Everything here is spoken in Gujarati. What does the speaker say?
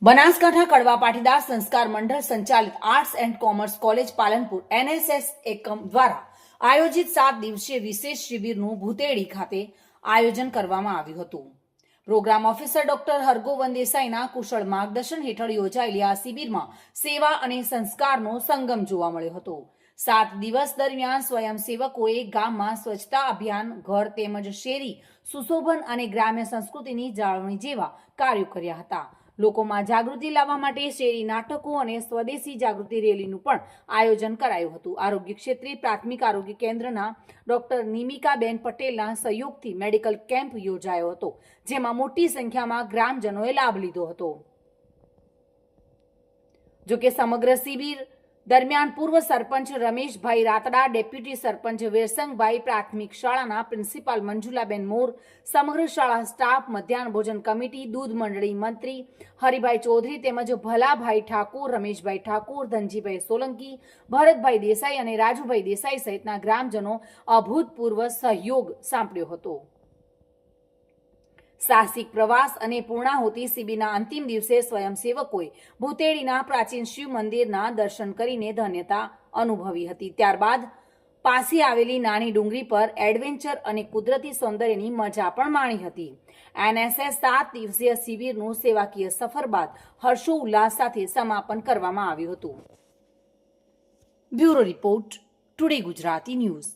બનાસકાંઠા કડવા પાટીદાર સંસ્કાર મંડળ સંચાલિત arts and commerce college Palanpur NSS એકમ દ્વારા આયોજિત 7 દિવસીય વિશેષ શિબિરનું ભૂતેડી ખાતે આયોજન કરવામાં આવ્યું હતું. પ્રોગ્રામ ઓફિસર ડોક્ટર હરગોવન દેસાઈના કુશળ માર્ગદર્શન હેઠળ યોજાયેલી આ શિબિરમાં સેવા અને સંસ્કારનો સંગમ જોવા મળ્યો હતો. 7 દિવસ દરમિયાન સ્વયંસેવકોએ ગામમાં સ્વચ્છતા અભિયાન, ઘર તેમજ શેરી સુશોભન અને ગ્રામ્ય સંસ્કૃતિની જાળવણી જેવા કાર્યો કર્યા હતા. લોકોમાં જાગૃતિ લાવવા માટે શેરી નાટકો અને સ્વદેશી જાગૃતિ રેલીનું પણ આયોજન કરાયું હતું. આરોગ્ય ક્ષેત્રે પ્રાથમિક આરોગ્ય કેન્દ્રના ડોક્ટર નિમિકાબેન પટેલના સહયોગથી મેડિકલ કેમ્પ યોજાયો હતો, જેમાં મોટી સંખ્યામાં ગ્રામજનોએ લાભ લીધો હતો. જોકે સમગ્ર શિબિર દરમિયાન પૂર્વ સરપંચ રમેશભાઈ રાતડા, ડેપ્યુટી સરપંચ વેરસંગભાઈ, પ્રાથમિક શાળાના પ્રિન્સિપાલ મંજુલાબેન મોર, સમગ્ર શાળા સ્ટાફ, મધ્યાહન ભોજન કમિટી, દૂધ મંડળી મંત્રી હરિભાઈ ચૌધરી તેમજ ભલાભાઈ ઠાકોર, રમેશભાઈ ઠાકોર, ધનજીભાઈ સોલંકી, ભરતભાઈ દેસાઈ અને રાજુભાઈ દેસાઈ સહિતના ગ્રામજનો અભૂતપૂર્વ સહયોગ સાંપડ્યો હતો. સાહસિક પ્રવાસ અને પૂર્ણાહુતિ શિબિરના અંતિમ દિવસે સ્વયંસેવકોએ ભૂતેડીના પ્રાચીન શિવ મંદિરના દર્શન કરીને ધન્યતા અનુભવી હતી. ત્યારબાદ પાસે આવેલી નાની ડુંગરી પર એડવેન્ચર અને કુદરતી સૌંદર્યની મજા પણ માણી હતી. NSS 7 દિવસીય શિબિરનું સેવાકીય સફર બાદ હર્ષોલ્લાસ સાથે સમાપન કરવામાં આવ્યું હતું. Bureau report, today Gujarati news.